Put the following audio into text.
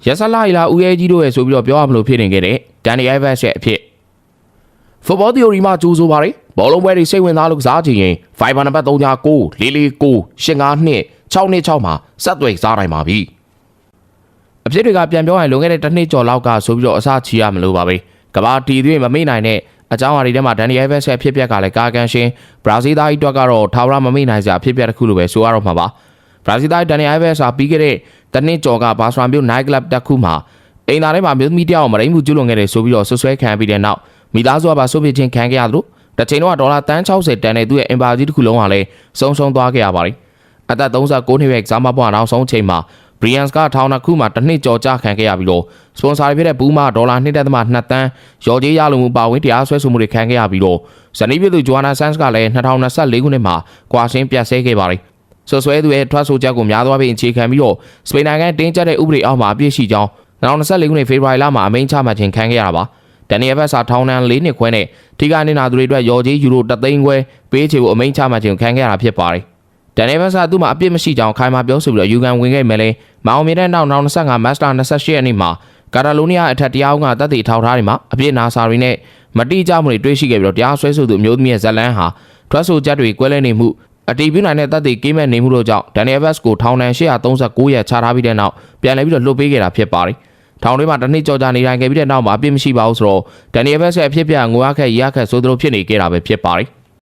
ရက်စလာလာဦးရဲကြီးတို့ရဲ့ဆိုပြီးတော့ပြောရမလို့ဖြစ်နေခဲ့တဲ့ဒန်နီအိုင်ဗက်ရဲ့အဖြစ်ဖုတ်ဘောသီယိုရီမှာကြိုးဆိုပါရယ်ဘောလုံးပွဲတွေစိတ်ဝင်စားလို့ကစားချင်ရင် Viber နံပါတ်39 449 852 626မှာဆက်သွယ်စားနိုင်ပါပြီအဖြစ်တွေကပြန်ပြောရင်လွန်ခဲ့တဲ့တစ်နှစ်ကျော်လောက်ကဆိုပြီးတော့အစချီရမလို့ပါပဲကဘာတီသွေးမမေ့နိုင်တဲ့အကြောင်းအရာတွေထဲမှာဒန်နီအိုင်ဗက်ရဲ့ဖြစ်ပျက်ကလည်းကာကန်ရှင်ဘရာဇီးသားကြီးအတွက်ကတော့ထာဝရမမေ့နိုင်စရာဖြစ်ပျက်တစ်ခုလိုပဲဆိုရတော့မှာပါဘရာဇီးသားဒန်နီအိုင်ဗက်ပြီးခဲ့တဲ့တစ်နှစ်ကျော်ကဘာစရာမျိုး night club တစ်ခုမှာအိမ်သားထဲမှာမျိုးသမီးတယောက်မရိမှုကျွလွန်ခဲ့တယ်ဆိုပြီးတော့ဆွဆွဲခံပြီးတဲ့နောက်မိသားစုကပါဆုပ်ပြချင်းခံခဲ့ရသလိုတစ်ချိန်တော့ဒေါ်လာတန်း60တန်တဲ့သူ့ရဲ့အင်ပါကြီးတစ်ခုလုံးကလည်းစုံသွားခဲ့ရပါတယ်အသက်39နှစ်ရဲ့ exam ပွားနောက်ဆုံးချိန်မှာ Brians ကထောင်တစ်ခုမှာတစ်နှစ်ကျော်ကြာခံခဲ့ရပြီးတော့စပွန်ဆာတွေဖြစ်တဲ့ဘူးမာဒေါ်လာ1.2 တန်းရော်ကြေးရလို့မှုပါဝင်တရားစွဲဆိုမှုတွေခံခဲ့ရပြီးတော့ဇနီးပြည်သူဂျိုအာနာဆန်စ်ကလည်း2024ခုနှစ်မှာကွာရှင်းပြတ်ဆဲခဲ့ပါတယ်ဆွဆွဲသူရဲ့ထွက်ဆိုချက်ကိုများသောအားဖြင့်အခြေခံပြီးတော့စပိန်နိုင်ငံတင်းကျပ်တဲ့ဥပဒေအောက်မှာအပြည့်ရှိကြောင်း2024ခုနှစ်ဖေဖော်ဝါရီလမှာအမိန့်ချမှတ်ခြင်းခံခဲ့ရတာပါဒန်နီယယ်ဘက်ထောင်ဒဏ်4နှစ်ခွဲနဲ့ထိခိုက်နေတာသူတွေအတွက်ရော်ကြေးယူရို3သိန်းခွဲပေးချေဖို့အမိန့်ချမှတ်ခြင်းခံခဲ့ရတာဖြစ်ပါတယ်ဒန်နီယယ်ဘက်သူ့မှာအပြစ်မရှိကြောင်းခိုင်မာပြောဆိုပြီးတော့ယူကန်ဝင်ခဲ့မယ်လေမအောင်မြင်တဲ့နောက်2025မတ်လ28ရက်နေ့မှာကာတာလိုနီးယားအထက်တရားရုံးကတပ်တွေထောက်ထားတွေမှာအပြစ်နာစာတွေနဲ့မတိကျမှုတွေတွေ့ရှိခဲ့ပြီးတော့တရားစွဲဆိုသူအမျိုးသမီးရဲ့ဇလန်းဟာထွက်ဆိုချက်တွေကွဲလဲနေမှုအတီးပြနိုင်တဲ့တပ်တွေကင်းမဲ့နေမှုတို့ကြောင့်ဒန်နီယယ်ဘက်ကိုထောင်ဒဏ်839ရက်ချထားပြီးတဲ့နောက်ပြန်လည်ပြီးတော့လွှတ်ပေးခဲ့တာဖြစ်ပါတယ်ထောင်ထဲမှာတစ်နှစ်ကျော်ကြာနေထိုင်ခဲ့ပြီးတဲ့နောက်မှာအပြစ်မရှိပါဘူးဆိုတော့ဒန်နီယယ်ဘက်ရဲ့အဖြစ်ပြငွေအခက်ရခက်ဆိုသလိုဖြစ်နေခဲ့တာပဲဖြစ်ပါတယ်